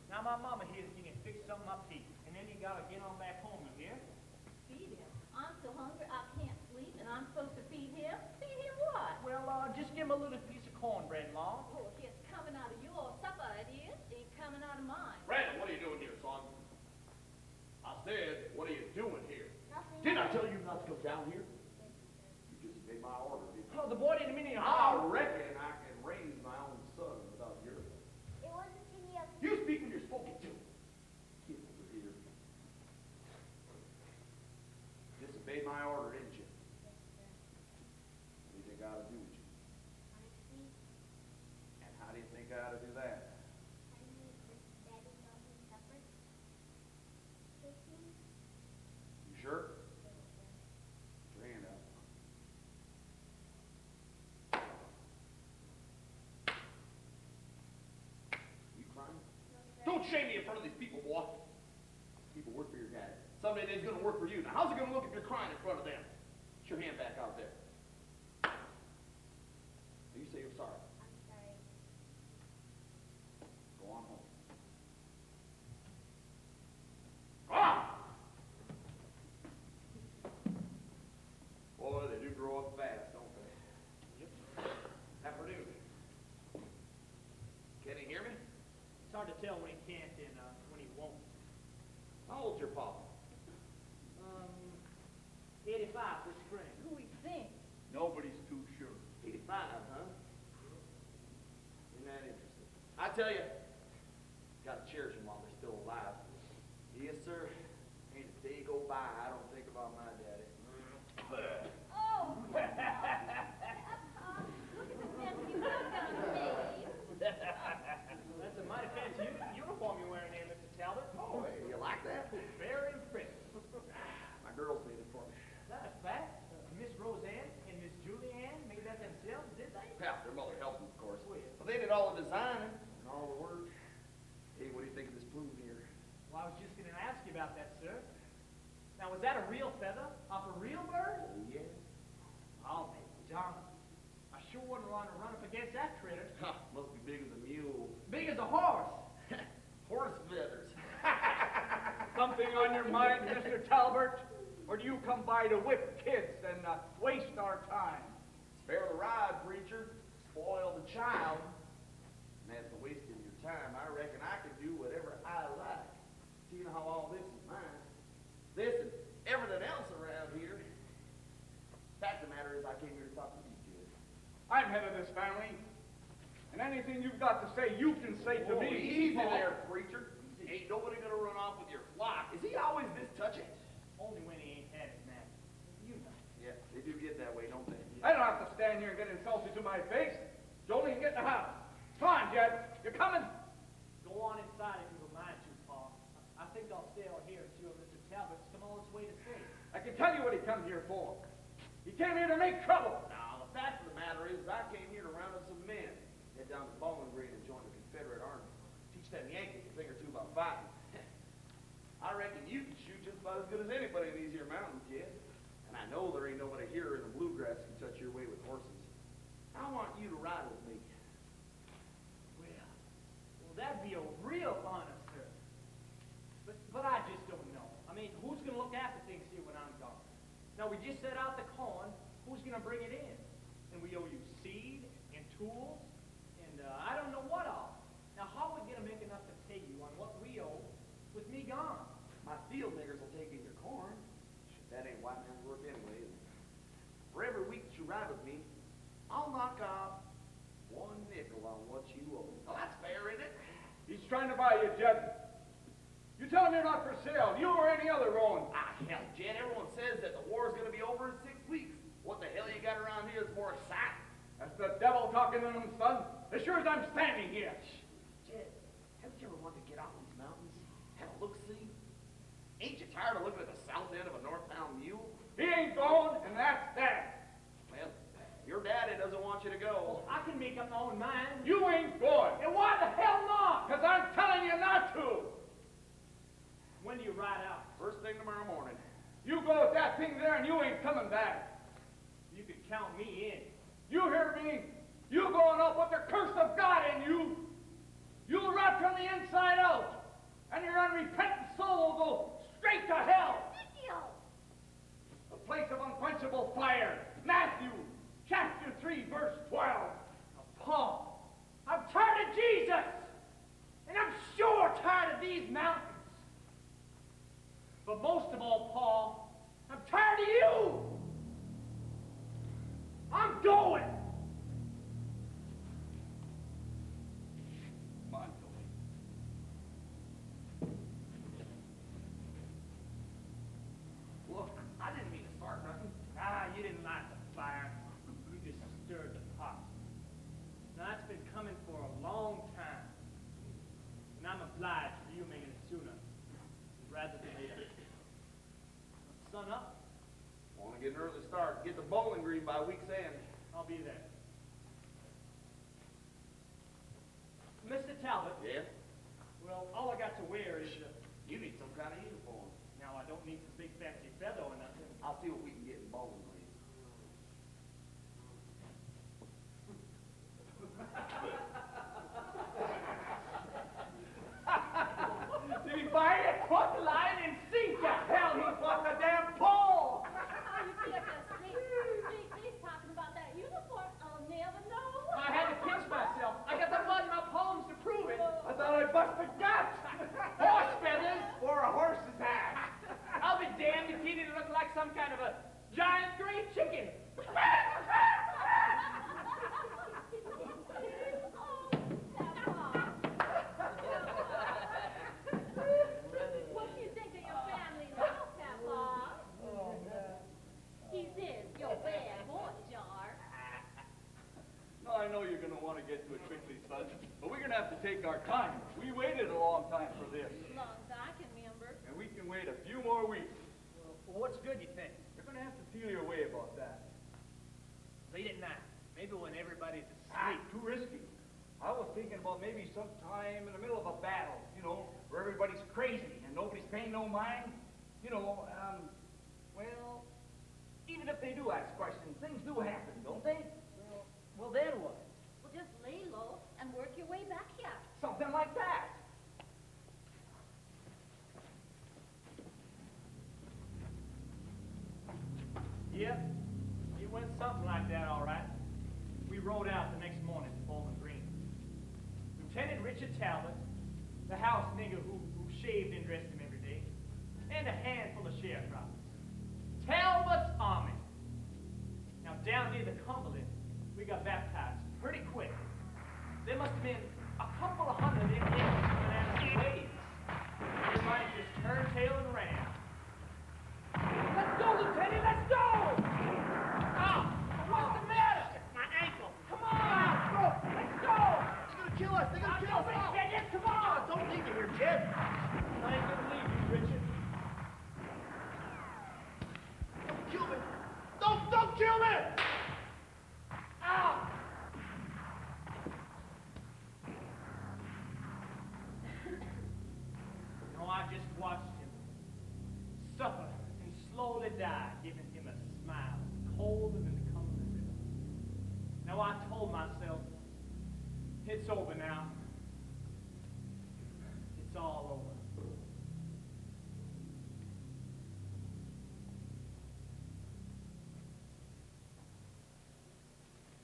Now, my mama here's going to fix something up to you, and then you got to get on back home, you hear? Feed him. I'm so hungry I can't sleep, and I'm supposed to feed him? Feed him what? Well, just give him a little piece of cornbread, Ma. Oh, it's coming out of your supper, it is. It ain't coming out of mine. Randall, what are you doing here, son? I said, what are you doing here? Nothing. Didn't I tell you not to come down here? You just obeyed my order, didn't you? Oh, the boy didn't mean any I harm. reckon I can raise my own son without your help. It wasn't any of You speak when you're spoken to. Get over here. Disobeyed my order, didn't you? What do you think I ought to do with you? honesty. And how do you think I ought to do that? I need this daddy know his supper. Fixing. You sure? Put your hand out. You crying? Don't shame me in front of these people, boy. People work for your dad. Someday they're going to work for you. Now, how's it going to look if you're crying in front of them? Put your hand back out there. Now, you say you're sorry. I'm sorry. Go on home. Ah! Boy, they do grow up fast, don't they? Yep. Afternoon. Can he hear me? It's hard to tell when he can't and when he won't. How old's your papa? 85 this spring. Who we think? Nobody's too sure. 85, huh? Isn't that interesting? I tell you, gotta cherish them while they're still alive. Yes, sir. Ain't a day go by I don't think about my daddy. Oh! Look at the mess you got me. That's a mighty fantastic Now, was that a real feather off a real bird? Oh, yes. I'll be darned. I sure wouldn't want to run up against that critter. Must be big as a mule. Big as a horse. Horse feathers. Something on your mind, Mr. Talbert? Or do you come by to whip kids and waste our time? Spare the rod, preacher. Spoil the child. And as for wasting your time, I reckon I can do whatever I like. Seeing how all this is mine. This and everything else around here. Fact of the matter is, I came here to talk to you, Jed. I'm head of this family. And anything you've got to say, you can say to Oh, me. easy there, preacher. Ain't nobody gonna run off with your flock. Is he always this touchy? Only when he ain't had his man. You know. Yeah, they do get that way, don't they? I don't have to stand here and get insulted to my face. Jolie, get in the house. Come on, Jed. You're coming. Go on inside if you don't mind to, Paul. I think I'll stay out here and see what Mr. Talbot's come all this way to say. I can tell you what he come here for. He came here to make trouble. Now, the fact of the matter is, I came here to round up some men. Head down to Bowling Green and join the Confederate Army. Teach them Yankees a thing or two about fighting. I reckon you can shoot just about as good as anybody in these here mountains, kid. And I know there ain't nobody here in the bluegrass can touch your way with horses. I want you to ride with me. Well, that'd be a real honor, sir. But I just don't know. I mean, who's going to look after things here when I'm gone? Now, we just set out the corn. Who's going to bring it in? And we owe you seed and tools and I don't know what all. Now, how are we going to make enough to pay you on what we owe with me gone? My field niggers will take in your corn. That ain't white man's work anyway. For every week that you ride with me, I'll knock off 1 nickel on what you owe. Well, that's fair, isn't it? He's trying to buy you, Jed. You tell him you're not for sale. You or any other Rowan. Ah, hell, Jed, everyone says that the war's going to be over in 6 weeks. What the hell you got around here is more exciting? That's the devil talking to him, son. As sure as I'm standing here. Jed, haven't you ever wanted to get out these mountains? Have a look-see? Ain't you tired of looking at the south end of a northbound mule? He ain't going, and that's that. Well, your daddy doesn't want you to go. Well, I can make up my own mind. You ain't going. And why the hell not? Because I'm telling you not to. When do you ride out? First thing tomorrow morning. You go with that thing there, and you ain't coming back. You can count me in. You hear me? You going up with the curse of God in you. You'll rot from the inside out. And your unrepentant soul will go straight to hell. The place of unquenchable fire. Matthew chapter 3, verse 12. Now, Paul, I'm tired of Jesus. And I'm sure tired of these mountains. But most of all, Paul, I'm tired of you. I'm going. Come on, Joey. Look, I didn't mean to start nothing. Ah, you didn't light the fire. You just stirred the pot. Now, it's been coming for a long time. And I'm obliged for you making it sooner rather than later. Sun up, Want to get an early start. Get to Bowling Green by week's end. I'll be there. Mr. Talbot. Yeah? Well, all I got to wear is, You need some kind of uniform. now I don't need some big fancy feather or nothing. I'll see what we can get in Bowling Green. Did he buy it? Hook, line, and sinker. Hell, he bought the damn pole. He's talking about that uniform. I'll never know. I had to pinch myself. I got the blood in my palms to prove it. I thought I busted guts. Horse feathers or a horse's ass. I'll be damned if he didn't look like some kind of a giant gray chicken. What do you think of your family now, Papa? He says you're bad boy, Jar. No, I know you're going to want to get to it quickly, son. But we're going to have to take our time. We waited a long time for this. Long as I can remember. And we can wait a few more weeks. Well, what's good, you think? You're going to have to feel your way about that. Late at night. Maybe when everybody's Ah, asleep. too risky. I was thinking about maybe sometime in the middle of a battle, you know, where everybody's crazy and nobody's paying no mind. You know, Well, even if they do ask questions, things do happen, don't they? Well, then what? Well, just lay low and work your way back here. Something like that. Yep, it went something like that, all right. We rode out the next morning to Bowling Green. Lieutenant Richard Talbot, the house nigger who shaved and dressed him every day, and a handful of sharecroppers. Talbot's Army. Now, down near the Cumberland, we got baptized pretty quick. There must have been a couple of hundred Indians coming at us in waves. Everybody just turned tail and ran. Let's go, Lieutenant, let's go! Ah, what's the matter? My ankle. Come on! Let's go! They're gonna kill us! They're gonna kill us! Don't get it, come on! Don't leave me here, Jed! I ain't gonna leave you, Richard. Don't kill me! Don't kill me! Ow! No, I just watched him suffer and slowly die, giving him a smile colder than the Cumberland River. Now I told myself, it's over now. It's all over.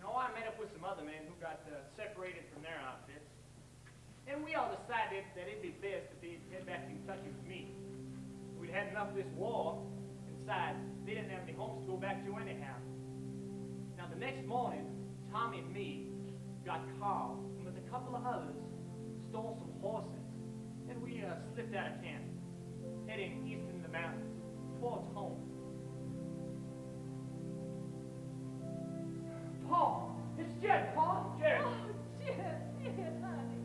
No, I met up with some other men who got separated from their outfits. And we all decided that it'd be best if they'd head back to Kentucky with me. We'd had enough of this war. Besides, they didn't have any homes to go back to anyhow. Now, the next morning, Tommy and me got Carl, and with a couple of others, stole some horses. And we slipped out of camp, heading east in the mountains, towards home. Paul! It's Jed, Paul! Jed! Oh, Jed, honey.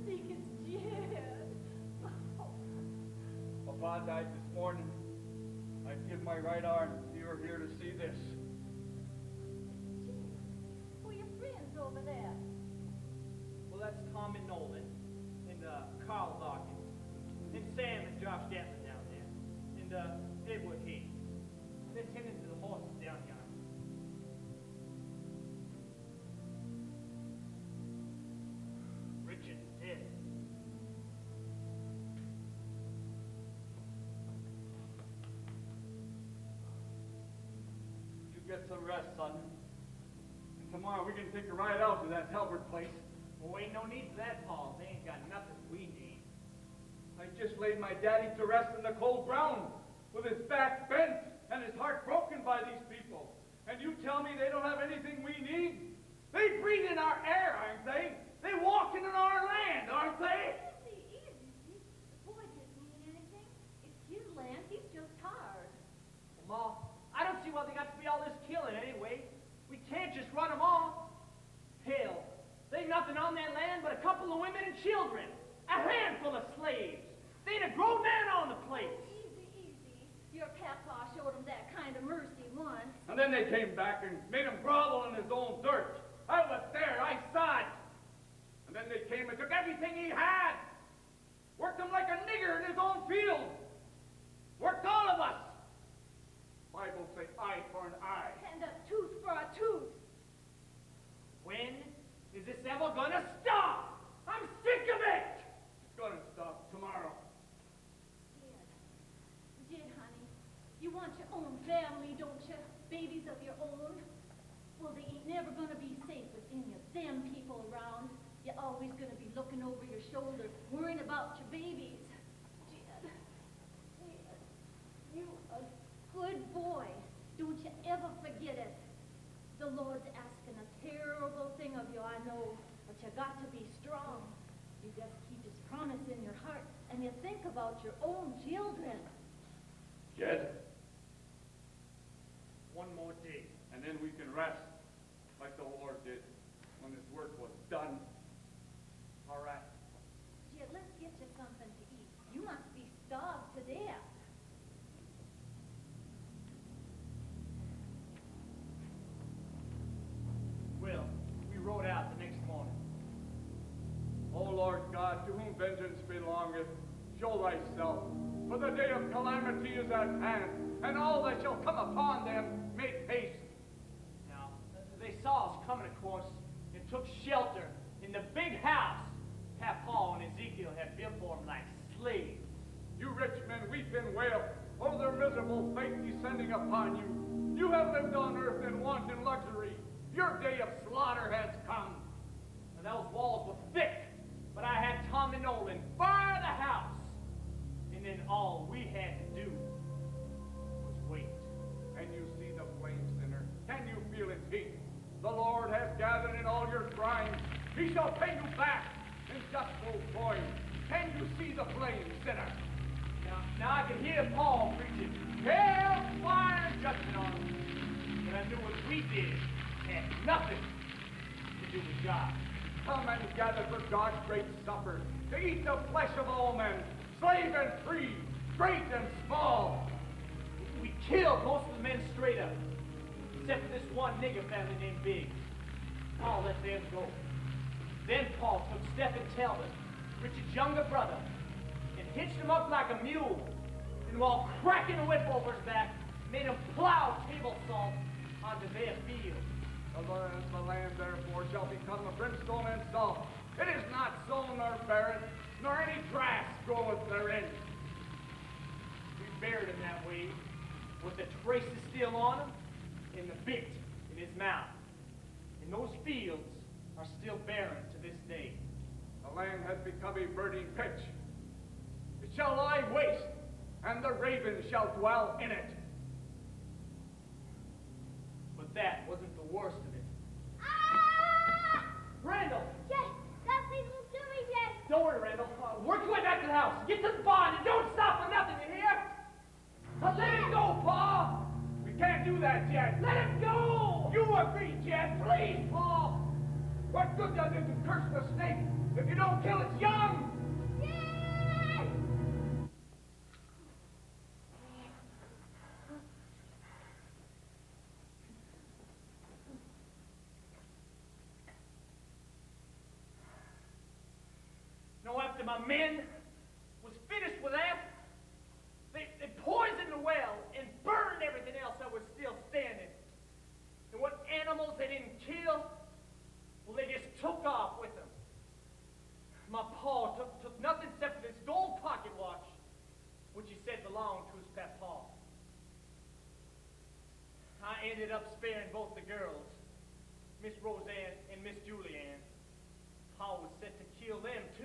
Think it's Jed. Oh. Papa died this morning. I'd give my right arm if you were here to see this. Who are your friends over there? Well, that's Tom and Nolan, and Carl Dawkins, and Sam and Josh Gatlin down there, and Edward Hayes. They're tending to the horses down yonder. Richard's dead. You get some rest, son. And tomorrow we can take a ride out to that Halbert place. Well, ain't no need for that, Paul. They ain't got nothing we need. I just laid my daddy to rest in the cold ground with his back bent and his heart broken by these people. And you tell me they don't have anything we need? They breathe in our air, aren't they? They walk in our land, aren't they? Easy, easy. The boy didn't mean anything. It's his land. He's just tired. Well, Ma, I don't see why they got to be all this killing anyway. We can't just run them off. Hell, they ain't nothing on their land but a couple of women and children. A handful of slaves. They ain't a grown man on the place. Easy, easy. Your papa showed him that kind of mercy once. And then they came back and made him grovel in his own dirt. I was there, I saw it. And then they came and took everything he had. Worked him like a nigger in his own field. Worked all of us. Bible say eye for an eye. And a tooth for a tooth. When is this ever gonna stop? I'm sick of it! It's gonna stop tomorrow. Jed, honey, you want your own family, don't you? Babies of your own? Well, they ain't never gonna be safe with any of them people around. You're always gonna be looking over your shoulder, worrying about your babies. Jed, you a good boy. Don't you ever forget it. The Lord's asking a terrible thing of you, I know, but you got to be strong. You just keep his promise in your heart, and you think about your own children. Jed, One more day. and then we can rest like the Lord did when his work was done. All right. Jed, let's get you something to eat. You must be starved to death. Well, we rode out the next morning. O Lord God, to whom vengeance belongeth, show thyself, for the day of calamity is at hand, and all that shall come upon them make haste. Now, they saw us coming, of course, and took shelter in the big house Paul and Ezekiel had built for them like slaves. You rich men weep and wail over their miserable fate descending upon you. You have lived on earth in want and luxury. Your day of slaughter has come. Now, those walls were thick, but I had Tom and Nolan fire the house. And then all we had to do was wait. Can you see the flame, sinner? Can you feel its heat? The Lord has gathered in all your crimes. He shall pay you back in just those void. Can you see the flame, sinner? Now I can hear Paul preaching hell, fire, and judgment on them. But I knew what we did had nothing to do with God. Come and gather for God's great supper, to eat the flesh of all men, slave and free, great and small. We killed most of the men straight up, except for this one nigger family named Big. Paul let them go. Then Paul took Stephen Talbot, Richard's younger brother, and hitched him up like a mule, and while cracking a whip over his back, made him plow table salt onto their field. The land, therefore, shall become a brimstone and salt. It is not sown nor barren, nor any grass groweth therein. We buried him that way, with the traces still on him, and the bit in his mouth. And those fields are still barren to this day. The land has become a burning pitch. It shall lie waste, and the ravens shall dwell in it. But that wasn't the worst of it. Ah! Randall! Jay, God, please don't kill me, Jay. Don't worry, Randall. Work your way back to the house. Get to the barn and don't stop for nothing, you hear? Now let him go, Paul! We can't do that, Jed. Let him go! You agree, Jed. Please, Paul. What good does it to curse the snake if you don't kill its young? Jay! No, after my men was finished with that, they poisoned the well and burned everything else that was still standing. And what animals they didn't kill, well, they just took off with them. My pa took nothing except for this gold pocket watch, which he said belonged to his pet Paul. I ended up sparing both the girls, Miss Roseanne and Miss Julianne. Paul was set to kill them, too.